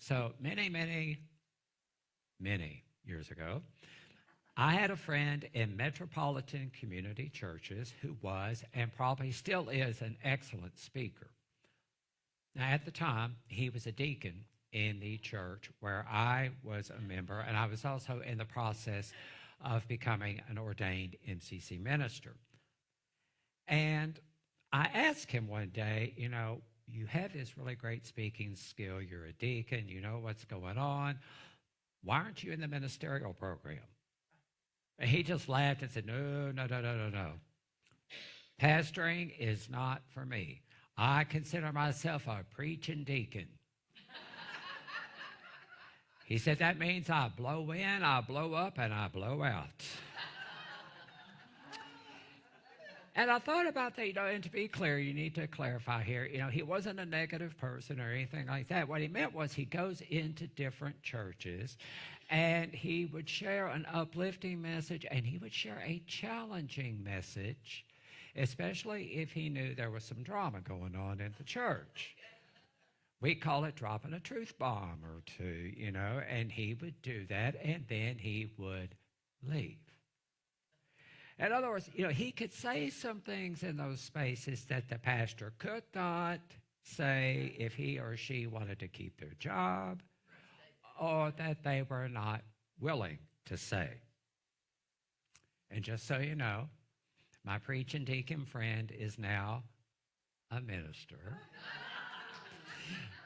So many years ago, I had a friend in metropolitan community churches who was and probably still is an excellent speaker. Now, at the time, he was a deacon in the church where I was a member, and I was also in the process of becoming an ordained MCC minister. And I asked him one day, you have this really great speaking skill. You're a deacon. You know what's going on. Why aren't you in the ministerial program? And he just laughed and said, no, no, no, no, no, no. Pastoring is not for me. I consider myself a preaching deacon. He said, that means I blow in, I blow up, and I blow out. And I thought about that, and to be clear, you need to clarify here, he wasn't a negative person or anything like that. What he meant was he goes into different churches and he would share an uplifting message and he would share a challenging message, especially if he knew there was some drama going on in the church. We call it dropping a truth bomb or two, and he would do that and then he would leave. In other words, he could say some things in those spaces that the pastor could not say if he or she wanted to keep their job or that they were not willing to say. And just so you know, my preaching deacon friend is now a minister.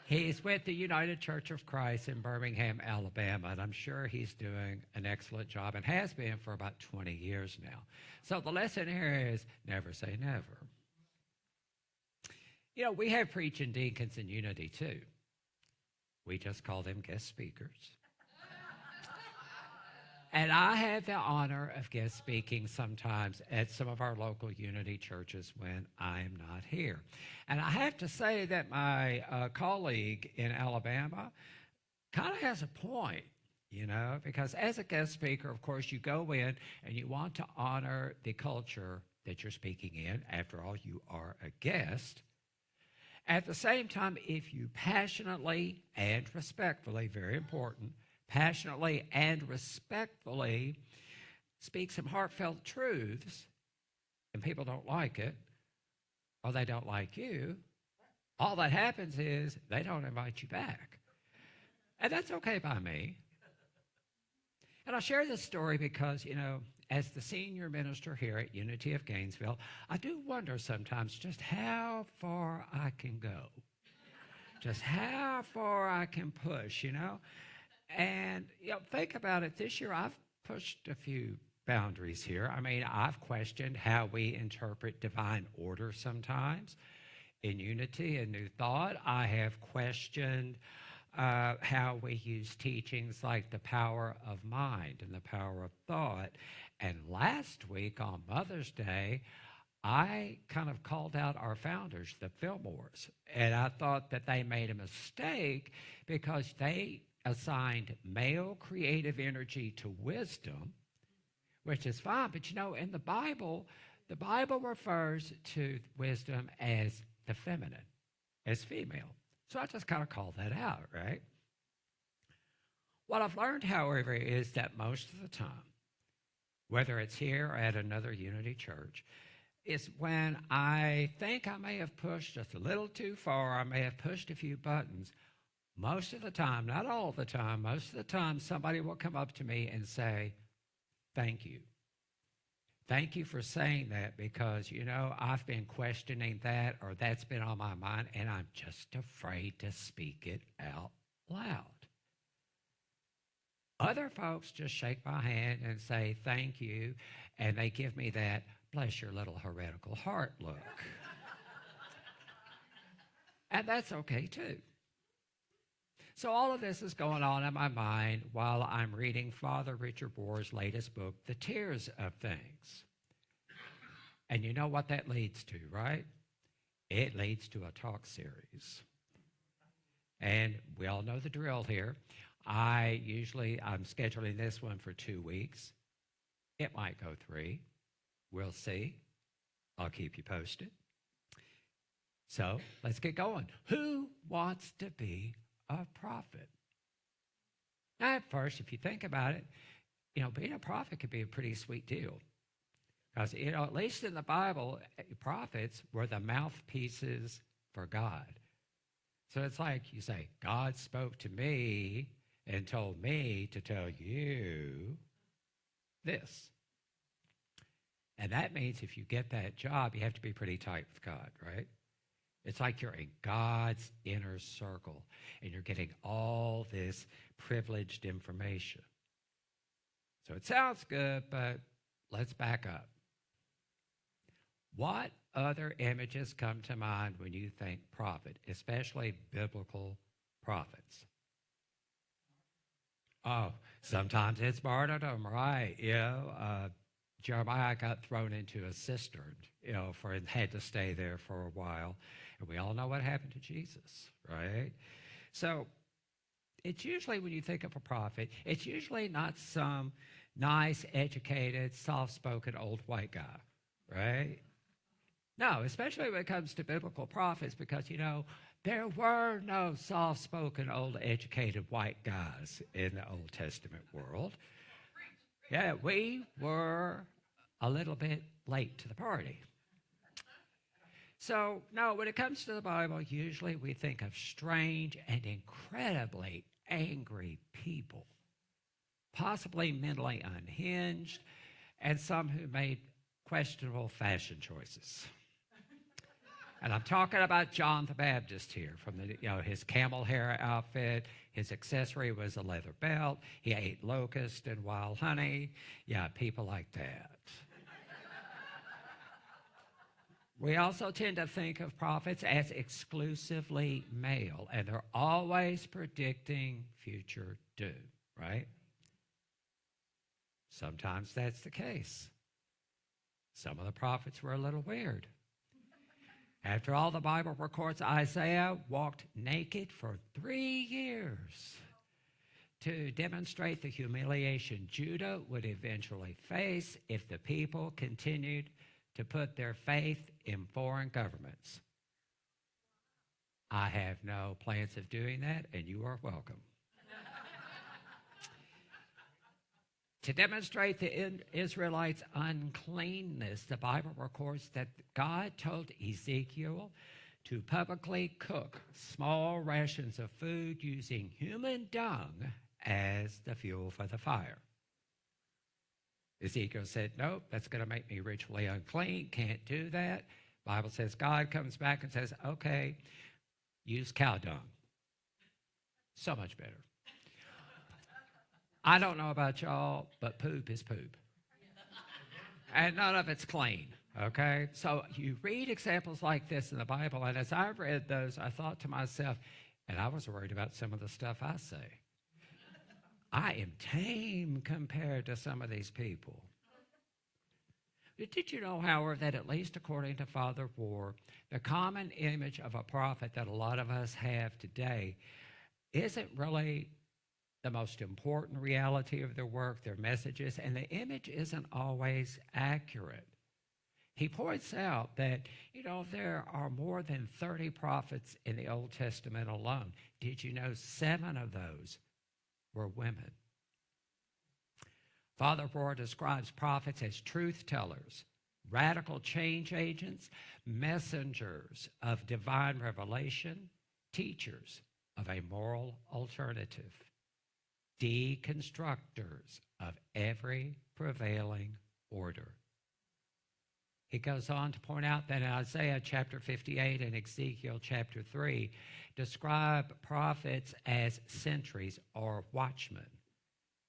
He's with the United Church of Christ in Birmingham, Alabama, and I'm sure he's doing an excellent job and has been for about 20 years now. So the lesson here is never say never. We have preaching deacons in Unity too. We just call them guest speakers. And I have the honor of guest speaking sometimes at some of our local Unity churches when I'm not here. And I have to say that my colleague in Alabama kind of has a point, because as a guest speaker, of course, you go in and you want to honor the culture that you're speaking in. After all, you are a guest. At the same time, if you passionately and respectfully, very important, passionately and respectfully speak some heartfelt truths and people don't like it or they don't like you, all that happens is they don't invite you back. And that's okay by me. And I share this story because, as the senior minister here at Unity of Gainesville, I do wonder sometimes just how far I can go, just how far I can push, And, think about it. This year, I've pushed a few boundaries here. I mean, I've questioned how we interpret divine order sometimes in Unity and New Thought. I have questioned how we use teachings like the power of mind and the power of thought. And last week on Mother's Day, I kind of called out our founders, the Fillmores, and I thought that they made a mistake because they assigned male creative energy to wisdom, which is fine. But in the Bible refers to wisdom as the feminine, as female. So I just kind of called that out, right? What I've learned, however, is that most of the time, whether it's here or at another Unity church, is when I think I may have pushed just a little too far, I may have pushed a few buttons. Most of the time, not all the time, most of the time, somebody will come up to me and say, thank you. Thank you for saying that because, I've been questioning that or that's been on my mind and I'm just afraid to speak it out loud. Other folks just shake my hand and say, thank you, and they give me that, bless your little heretical heart look. And that's okay too. So all of this is going on in my mind while I'm reading Father Richard Bohr's latest book, The Tears of Things. And you know what that leads to, right? It leads to a talk series. And we all know the drill here. I'm scheduling this one for 2 weeks. It might go 3. We'll see. I'll keep you posted. So let's get going. Who wants to be a prophet? Now, at first, if you think about it, being a prophet could be a pretty sweet deal. Because, at least in the Bible, prophets were the mouthpieces for God. So it's like you say, God spoke to me and told me to tell you this. And that means if you get that job, you have to be pretty tight with God, right? It's like you're in God's inner circle and you're getting all this privileged information. So it sounds good, but let's back up. What other images come to mind when you think prophet, especially biblical prophets? Oh, sometimes it's martyrdom, right? Jeremiah got thrown into a cistern, and had to stay there for a while. And we all know what happened to Jesus, right? So it's usually, when you think of a prophet, it's usually not some nice, educated, soft-spoken old white guy, right? No, especially when it comes to biblical prophets, because, there were no soft-spoken, old, educated white guys in the Old Testament world. Yeah, we were a little bit late to the party. So, no, when it comes to the Bible, usually we think of strange and incredibly angry people, possibly mentally unhinged, and some who made questionable fashion choices. And I'm talking about John the Baptist here, from his camel hair outfit. His accessory was a leather belt. He ate locust and wild honey. Yeah, people like that. We also tend to think of prophets as exclusively male, and they're always predicting future doom, right? Sometimes that's the case. Some of the prophets were a little weird. After all, the Bible records Isaiah walked naked for 3 years to demonstrate the humiliation Judah would eventually face if the people continued to put their faith in foreign governments. I have no plans of doing that, and you are welcome. To demonstrate the Israelites' uncleanness, the Bible records that God told Ezekiel to publicly cook small rations of food using human dung as the fuel for the fire. Ezekiel said, nope, that's going to make me ritually unclean, can't do that. Bible says God comes back and says, okay, use cow dung. So much better. I don't know about y'all, but poop is poop. And none of it's clean, okay? So you read examples like this in the Bible, and as I read those, I thought to myself, and I was worried about some of the stuff I say. I am tame compared to some of these people. Did you know, however, that at least according to Father War, the common image of a prophet that a lot of us have today isn't really the most important reality of their work, their messages, and the image isn't always accurate. He points out that, there are more than 30 prophets in the Old Testament alone. Did you know 7 of those were women? Father Rohr describes prophets as truth tellers, radical change agents, messengers of divine revelation, teachers of a moral alternative, deconstructors of every prevailing order. He goes on to point out that Isaiah chapter 58 and Ezekiel chapter 3 describe prophets as sentries or watchmen.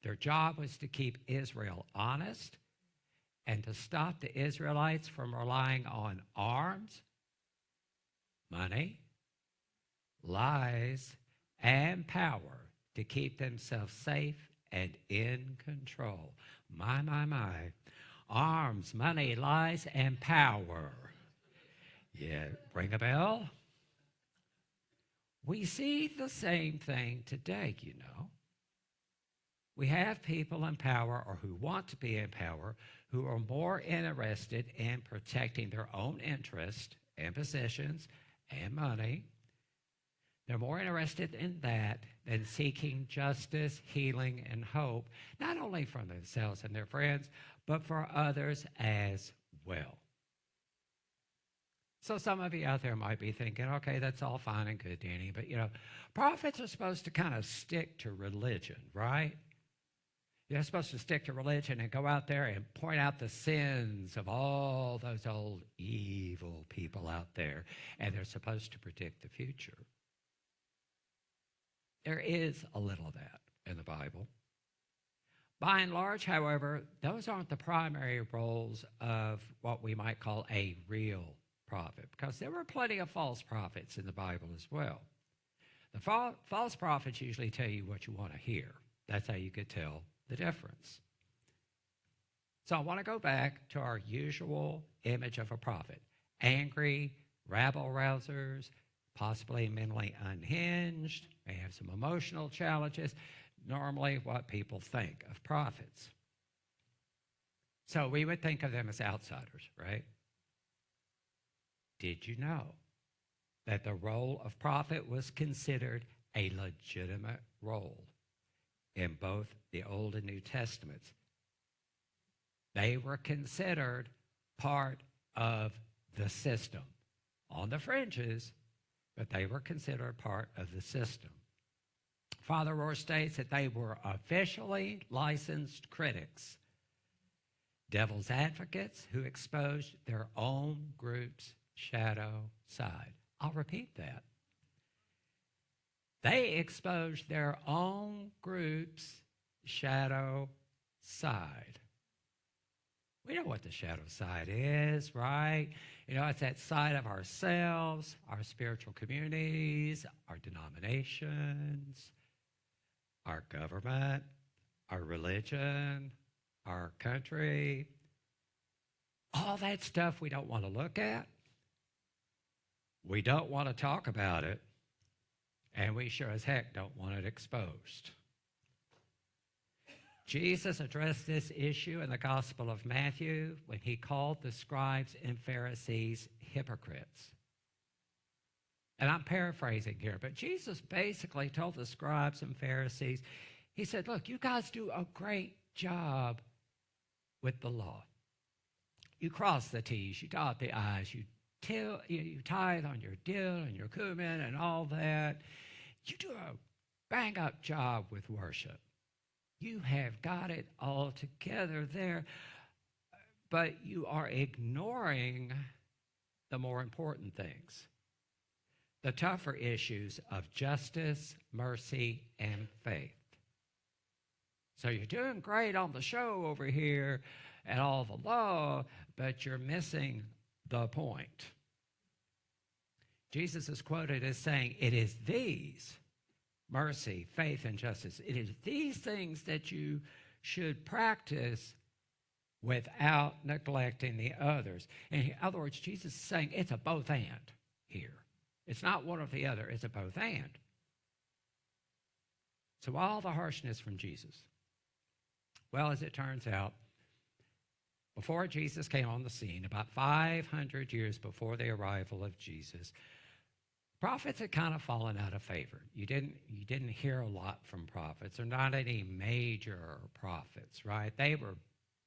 Their job was to keep Israel honest and to stop the Israelites from relying on arms, money, lies, and power to keep themselves safe and in control. My. Arms, money, lies, and power. Yeah, ring a bell? We see the same thing today, We have people in power, or who want to be in power, who are more interested in protecting their own interest and possessions and money. They're more interested in that than seeking justice, healing, and hope, not only for themselves and their friends, but for others as well. So some of you out there might be thinking, okay, that's all fine and good, Danny, but prophets are supposed to kind of stick to religion, right? They're supposed to stick to religion and go out there and point out the sins of all those old evil people out there, and they're supposed to predict the future. There is a little of that in the Bible. By and large, however, those aren't the primary roles of what we might call a real prophet, because there were plenty of false prophets in the Bible as well. The false prophets usually tell you what you want to hear. That's how you could tell the difference. So I want to go back to our usual image of a prophet: angry, rabble-rousers, possibly mentally unhinged, may have some emotional challenges, normally what people think of prophets. So we would think of them as outsiders, right? Did you know that the role of prophet was considered a legitimate role in both the Old and New Testaments? They were considered part of the system. On the fringes, but they were considered part of the system. Father Rohr states that they were officially licensed critics, devil's advocates who exposed their own group's shadow side. I'll repeat that. They exposed their own group's shadow side. We know what the shadow side is, right? It's that side of ourselves, our spiritual communities, our denominations, our government, our religion, our country. All that stuff we don't want to look at. We don't want to talk about it. And we sure as heck don't want it exposed. Jesus addressed this issue in the Gospel of Matthew when he called the scribes and Pharisees hypocrites. And I'm paraphrasing here, but Jesus basically told the scribes and Pharisees, he said, look, you guys do a great job with the law. You cross the T's, you dot the I's, you tithe on your dill and your cumin and all that. You do a bang-up job with worship. You have got it all together there, but you are ignoring the more important things, the tougher issues of justice, mercy, and faith. So you're doing great on the show over here and all the law, but you're missing the point. Jesus is quoted as saying, it is these, mercy, faith, and justice, it is these things that you should practice without neglecting the others. In other words, Jesus is saying it's a both and here. It's not one or the other, it's a both and. So all the harshness from Jesus. Well, as it turns out, before Jesus came on the scene, about 500 years before the arrival of Jesus, prophets had kind of fallen out of favor. You didn't hear a lot from prophets. There are not any major prophets, right? They were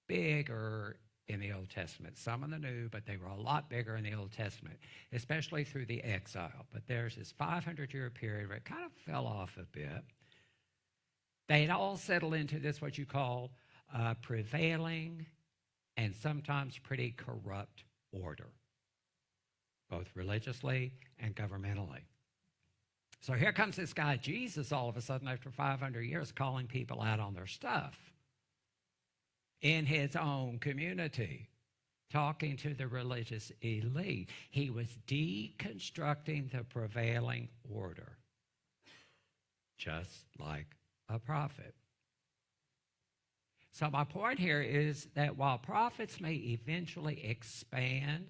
bigger in the Old Testament, some in the New, but they were a lot bigger in the Old Testament, especially through the exile. But there's this 500-year period where it kind of fell off a bit. They had all settled into this, what you call prevailing and sometimes pretty corrupt order, both religiously and governmentally. So here comes this guy, Jesus, all of a sudden, after 500 years, calling people out on their stuff in his own community, talking to the religious elite. He was deconstructing the prevailing order, just like a prophet. So my point here is that while prophets may eventually expand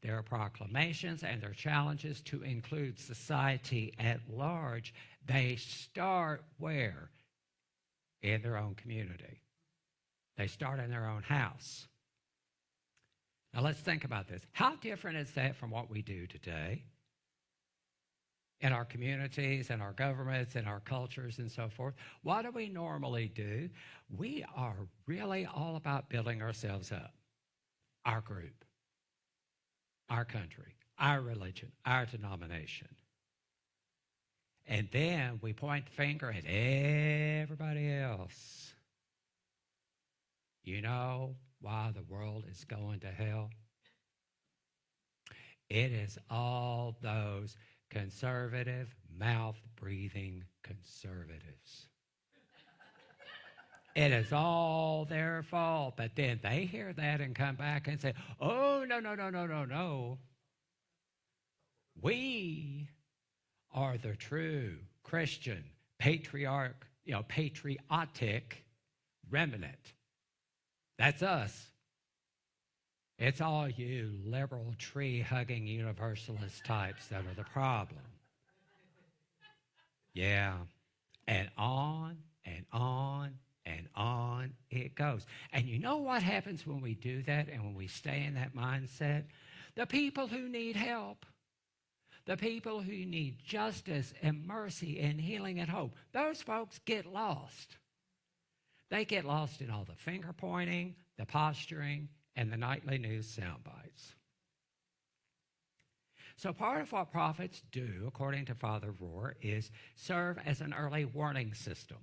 their proclamations and their challenges to include society at large, they start where? In their own community. They start in their own house. Now let's think about this. How different is that from what we do today? in our communities and our governments and our cultures and so forth, what do we normally do? We are really all about building ourselves up, our group, our country, our religion, our denomination. And then we point the finger at everybody else. You know why the world is going to hell? It is all those conservative, mouth-breathing conservatives. It is all their fault. But then they hear that and come back and say, oh, no, no, no, no, no, no. We are the true Christian, patriotic remnant. That's us. It's all you liberal, tree-hugging universalist types that are the problem. Yeah. And on and on and on it goes. And you know what happens when we do that and when we stay in that mindset? The people who need help, the people who need justice and mercy and healing and hope, those folks get lost. They get lost in all the finger pointing, the posturing, and the nightly news sound bites. So part of what prophets do, according to Father Rohr, is serve as an early warning system.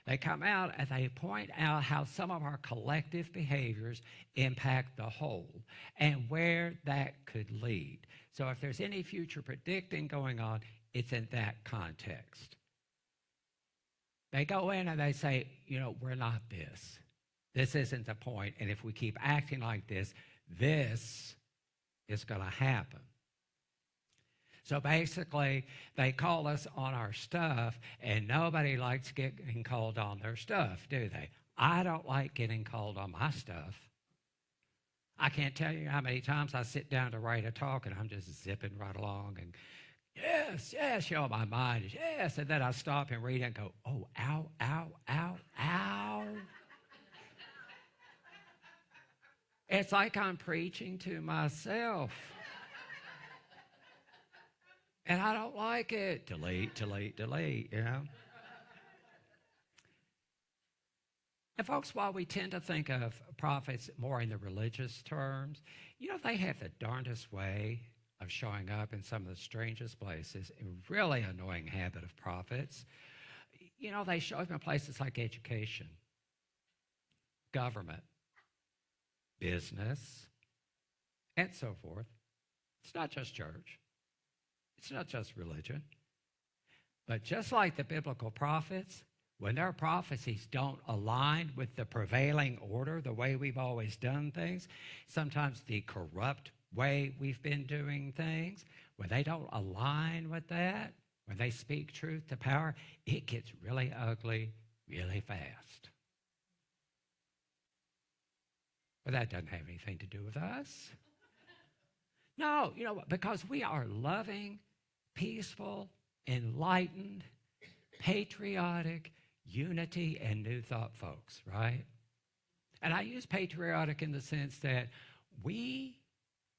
They come out and they point out how some of our collective behaviors impact the whole and where that could lead. So if there's any future predicting going on, it's in that context. They go in and they say, we're not this. This isn't the point. And if we keep acting like this, this is going to happen. So basically, they call us on our stuff, and nobody likes getting called on their stuff, do they? I don't like getting called on my stuff. I can't tell you how many times I sit down to write a talk, and I'm just zipping right along, and yes, my mind is yes, and then I stop and read it and go, oh, ow, ow, ow, ow. It's like I'm preaching to myself. And I don't like it. Delete, And folks, while we tend to think of prophets more in the religious terms, they have the darndest way of showing up in some of the strangest places, a really annoying habit of prophets. They show up in places like education, government, business, and so forth. It's not just church. It's not just religion. But just like the biblical prophets, when their prophecies don't align with the prevailing order, the way we've always done things, sometimes the corrupt way we've been doing things, when they don't align with that, when they speak truth to power, it gets really ugly really fast. But that doesn't have anything to do with us. No, because we are loving, peaceful, enlightened, patriotic, unity, and new thought folks, right? And I use patriotic in the sense that we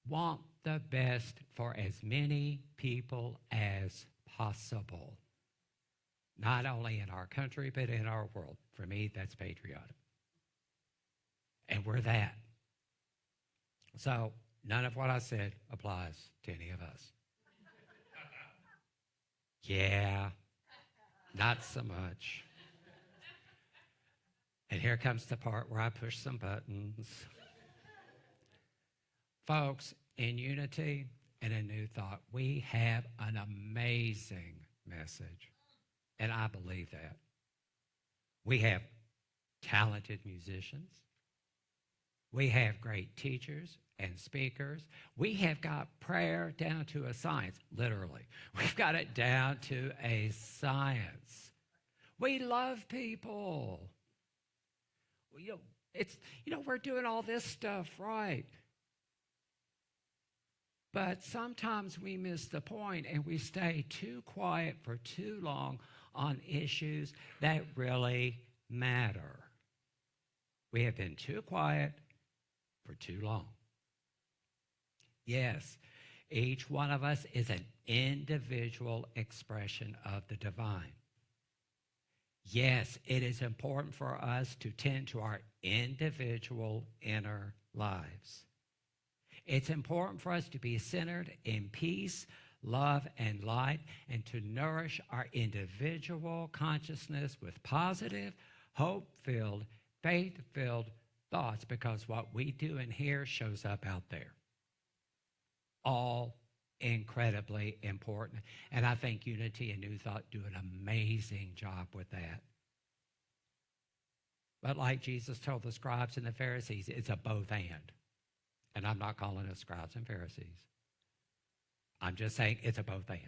want the best for as many people as possible. Not only in our country, but in our world. For me, that's patriotic. And we're that. So none of what I said applies to any of us. Yeah, not so much. And here comes the part where I push some buttons. Folks, in unity and in New Thought, we have an amazing message. And I believe that. We have talented musicians. We have great teachers and speakers. We have got prayer down to a science, literally. We've got it down to a science. We love people. We're doing all this stuff right. But sometimes we miss the point and we stay too quiet for too long on issues that really matter. We have been too quiet for too long. Yes, Each one of us is an individual expression of the divine. Yes, it is important for us to tend to our individual inner lives. It's important for us to be centered in peace, love, and light, and to nourish our individual consciousness with positive, hope-filled, faith-filled thoughts, because what we do in here shows up out there. All incredibly important. And I think Unity and New Thought do an amazing job with that. But like Jesus told the scribes and the Pharisees, it's a both and. And I'm not calling us scribes and Pharisees. I'm just saying it's a both and.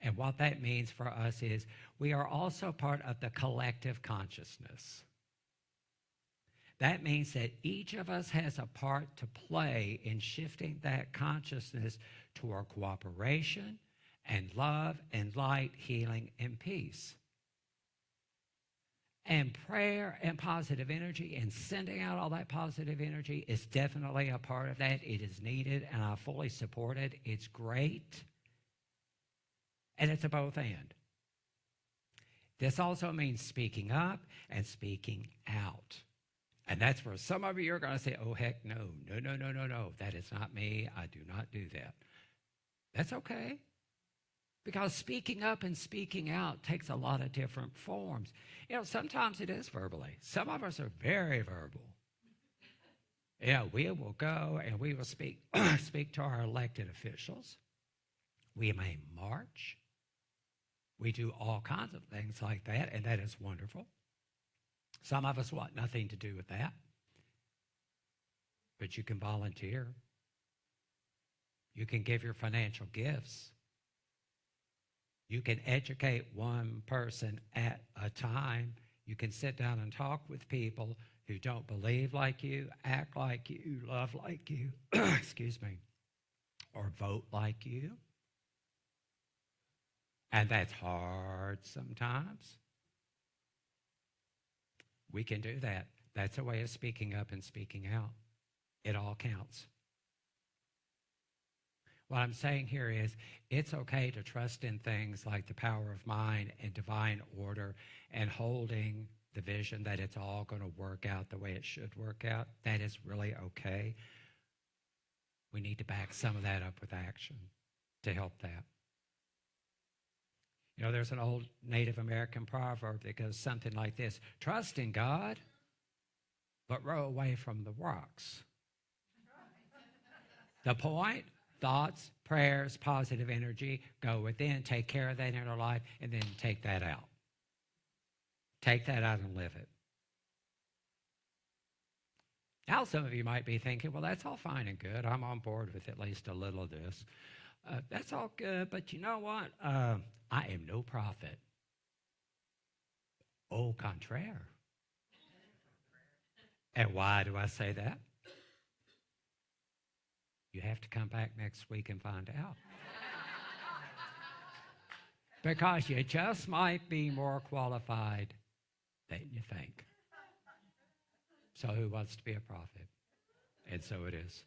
And what that means for us is we are also part of the collective consciousness. That means that each of us has a part to play in shifting that consciousness toward cooperation and love and light, healing and peace. And prayer and positive energy and sending out all that positive energy is definitely a part of that. It is needed, and I fully support it. It's great. And it's a both and. This also means speaking up and speaking out. And that's where some of you are going to say, oh, heck no. No. That is not me. I do not do that. That's okay. Because speaking up and speaking out takes a lot of different forms. You know, sometimes it is verbally. Some of us are very verbal. Yeah, we will go and we will speak to our elected officials. We may march. We do all kinds of things like that, and that is wonderful. Some of us want nothing to do with that. But you can volunteer. You can give your financial gifts. You can educate one person at a time. You can sit down and talk with people who don't believe like you, act like you, love like you, excuse me, or vote like you. And that's hard sometimes. We can do that. That's a way of speaking up and speaking out. It all counts. What I'm saying here is it's okay to trust in things like the power of mind and divine order and holding the vision that it's all going to work out the way it should work out. That is really okay. We need to back some of that up with action to help that. You know, there's an old Native American proverb that goes something like this: trust in God, but row away from the rocks. The point: thoughts, prayers, positive energy, go within, take care of that inner life, and then take that out. Take that out and live it. Now, some of you might be thinking, well, that's all fine and good. I'm on board with at least a little of this. That's all good, but you know what? I am no prophet. Au contraire. And why do I say that? You have to come back next week and find out. Because you just might be more qualified than you think. So who wants to be a prophet? And so it is.